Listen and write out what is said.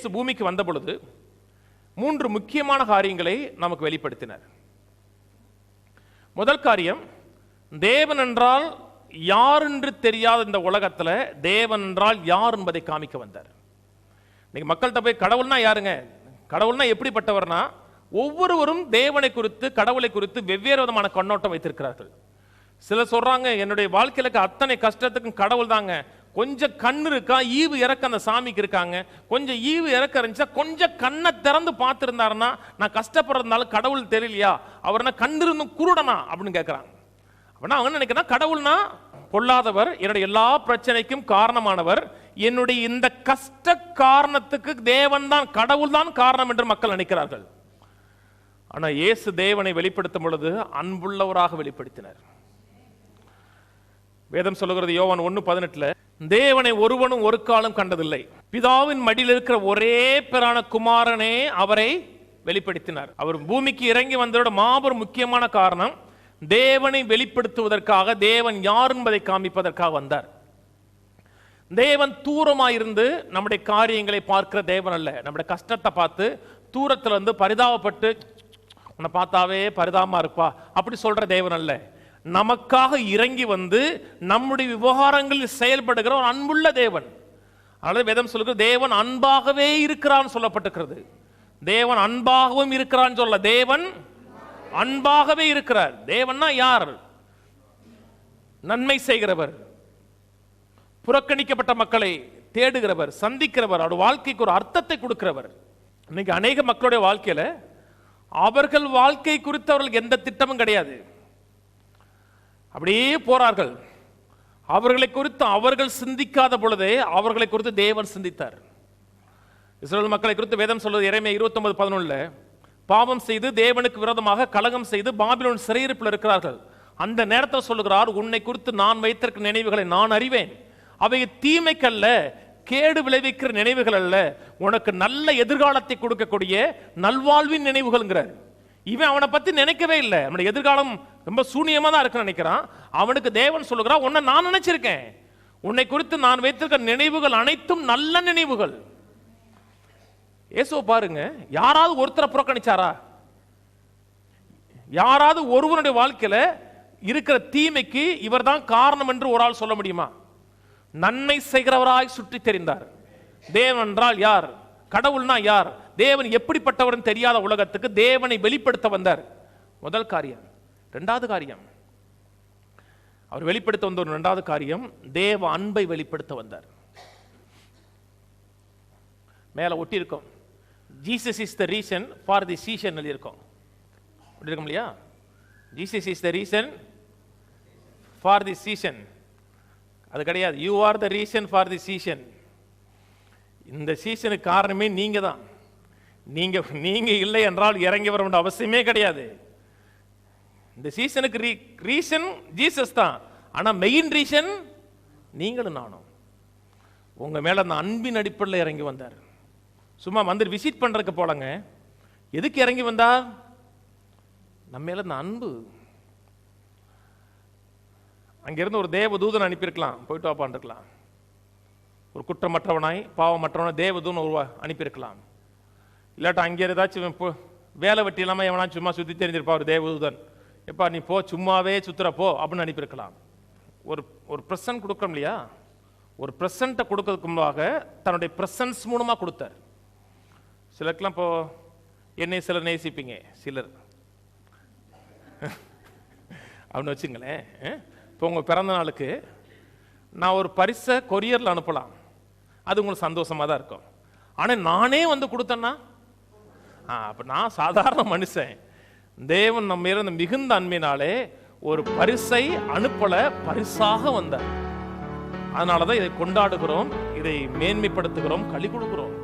இயேசு பூமிக்கு வந்த பொழுது 3 முக்கியமான காரியங்களை நமக்கு வெளிப்படுத்தினார். முதல் காரியம், தேவன் என்றால் யார் என்று தெரியாத இந்த உலகத்தில் தேவன் என்றால் யார் என்பதை காமிக்க வந்தார். இன்னைக்கு மக்கள்கிட்ட போய் கடவுள்னா யாருங்க, கடவுள்னா எப்படிப்பட்டவர்னா, ஒவ்வொருவரும் தேவனை குறித்து கடவுளை குறித்து வெவ்வேறு விதமான கண்ணோட்டம் வைத்திருக்கிறார்கள். சிலர் சொல்றாங்க, என்னுடைய வாழ்க்கையில அத்தனை கஷ்டத்துக்கும் கடவுள் தாங்க, கொஞ்சம் கண்ணு இருக்கா, ஈவு இறக்க அந்த சாமிக்கு இருக்காங்க, கொஞ்சம் ஈவு இறக்க இருந்துச்சா, கொஞ்சம் கண்ணை திறந்து பார்த்துருந்தாருன்னா நான் கஷ்டப்படுறதுனால கடவுள் தெரியலையா, அவர்னா கண்ணு இருந்தும் குருடனா அப்படின்னு கேட்கிறாங்க. அப்படின்னா அவங்க நினைக்கிறா கடவுள்னா பொல்லாதவர், என்னுடைய எல்லா பிரச்சனைக்கும் காரணமானவர், என்னுடைய இந்த கஷ்ட காரணத்துக்கு தேவன் தான் கடவுள் தான் காரணம் என்று மக்கள் நினைக்கிறார்கள். ஆனா இயேசு தேவனை வெளிப்படுத்தும் பொழுது அன்புள்ளவராக வெளிப்படுத்தினார். வேதம் சொல்லுகிறது யோவான் 1:18, தேவனை ஒருவனும் ஒரு காலம் கண்டதில்லை, பிதாவின் மடியில் இருக்கிற ஒரே பேரான குமாரனே அவரை வெளிப்படுத்தினார். அவர் பூமிக்கு இறங்கி வந்ததோட மாபெரும் முக்கியமான காரணம் தேவனை வெளிப்படுத்துவதற்காக, தேவன் யார் என்பதை காமிப்பதற்காக வந்தார். தேவன் தூரமாயிருந்து நம்முடைய காரியங்களை பார்க்கிற தேவன் அல்ல. நம்முடைய கஷ்டத்தை பார்த்து தூரத்துல இருந்து பரிதாபப்பட்டு உன்னை பார்த்தாவே பரிதாபமா இருப்பா அப்படி சொல்ற தேவன் அல்ல. நமக்காக இறங்கி வந்து நம்முடைய விவகாரங்களில் செயல்படுகிற ஒரு அன்புள்ள தேவன். அதாவது வேதம் சொல்லுகிறது தேவன் அன்பாகவே இருக்கிறான் சொல்லப்பட்டிருக்கிறது. தேவன் அன்பாகவும் இருக்கிறான் சொல்ல, தேவன் அன்பாகவே இருக்கிறார். தேவன்னா யார்? நன்மை செய்கிறவர், புறக்கணிக்கப்பட்ட மக்களை தேடுகிறவர், சந்திக்கிறவர், அவருடைய வாழ்க்கைக்கு ஒரு அர்த்தத்தை கொடுக்கிறவர். இன்னைக்கு அநேக மக்களுடைய வாழ்க்கையில அவர்கள் வாழ்க்கை குறித்து அவர்களுக்கு எந்த திட்டமும் கிடையாது, அப்படியே போறார்கள். அவர்களை குறித்து அவர்கள் சிந்திக்காத பொழுதே அவர்களை குறித்து தேவன் சிந்தித்தார். இஸ்ரவேல் மக்களை குறித்து வேதம் சொல்வது எரேமியா 29:11, பாவம் செய்து தேவனுக்கு விரோதமாக கலகம் செய்து பாபிலோன் சிறையிருப்பில் இருக்கிறார்கள். அந்த நேரத்தில் சொல்லுகிறார், உன்னை குறித்து நான் வைத்திருக்கிற நினைவுகளை நான் அறிவேன், அவை தீமைக்கல்ல கேடு விளைவிக்கிற நினைவுகள் அல்ல, உனக்கு நல்ல எதிர்காலத்தை கொடுக்கக்கூடிய நல்வாழ்வின் நினைவுகள்ங்கிறார். இவன் அவனை பத்தி நினைக்கவே இல்லை, அவனுடைய எதிர்காலம் ரொம்ப சூனியமா தான் இருக்கு நினைக்கிறான். அவனுக்கு தேவன் சொல்லுகிறான், உன்னை நான் நினைச்சிருக்கேன், உன்னை குறித்து நான் வைத்திருக்கிற நினைவுகள் அனைத்தும் நல்ல நினைவுகள். இயேசுவை பாருங்க, யாராவது ஒருத்தரை புறக்கணிச்சாரா? யாராவது ஒருவனுடைய வாழ்க்கையில இருக்கிற தீமைக்கு இவர் தான் காரணம் என்று ஒரு ஆள் சொல்ல முடியுமா? நன்மை செய்கிறவராய் சுற்றி தெரிந்தார். தேவன் என்றால் யார், கடவுள்னா யார், தேவன் எப்படிப்பட்டவர் தெரியாத உலகத்துக்கு தேவனை வெளிப்படுத்த வந்தார். முதல் காரியம். இரண்டாவது காரியம், அவர் வெளிப்படுத்த வந்த ஒரு இரண்டாவது காரியம், தேவ அன்பை வெளிப்படுத்த வந்தார். மேல ஒட்டி இருக்கும், Jesus is the reason for the season இருக்கும், இருக்கும் இல்லையா? Jesus is the reason for the season. அது கிடையாது, you are the reason for the season. இந்த சீசனுக்கு காரணமே நீங்க தான். நீங்க இல்லை என்றால் இறங்கி வர வேண்டிய அவசியமே கிடையாது. இந்த சீசனுக்கு ரீசன் ஜீசஸ் தான், ஆனா மெயின் ரீசன் நீங்களும் நானும். உங்க மேல அந்த அன்பின் அடிப்படையில் இறங்கி வந்தார். சும்மா வந்து விசிட் பண்றதுக்கு போலங்க. எதுக்கு இறங்கி வந்தா? நம்ம மேல அந்த அன்பு. அங்கிருந்து ஒரு தேவ தூதன் அனுப்பியிருக்கலாம், போயிட்டு வாப்பான் இருக்கலாம். ஒரு குற்றமற்றவனாய் பாவமற்றவனாய் தேவதூன் அனுப்பியிருக்கலாம். இல்லாட்டா அங்கே ஏதாச்சும் வேலை வெட்டி இல்லாமல் எவனா சும்மா சுற்றி தெரிஞ்சிருப்பா ஒரு தேவதூதன், எப்பா நீ போ சும்மாவே சுத்துற போ அப்படின்னு அனுப்பியிருக்கலாம். ஒரு பிரசன்ட் கொடுக்கணும் இல்லையா? ஒரு பிரசன்ட்டை கொடுக்கறதுக்கு முன்பாக தன்னுடைய பிரசன்ஸ் மூலமாக கொடுத்தார். சிலருக்கெல்லாம் இப்போ என்னை சிலர் நேசிப்பீங்க, சிலர் அப்படின்னு வச்சுங்களேன். இப்போ உங்கள் பிறந்த நாளுக்கு நான் ஒரு பரிசை கொரியரில் அனுப்பலாம், அது உங்களுக்கு சந்தோஷமாக தான் இருக்கும். ஆனால் நானே வந்து கொடுத்தேன்னா அப்போ நான் சாதாரண மனுஷன். தேவன் நம்ம இருந்த மிகுந்த அன்பினாலே ஒரு பரிசை அனுப்பல, பரிசாக வந்தார். அதனால தான் இதை கொண்டாடுகிறோம், இதை மேன்மைப்படுத்துகிறோம், களி கொடுக்கிறோம்.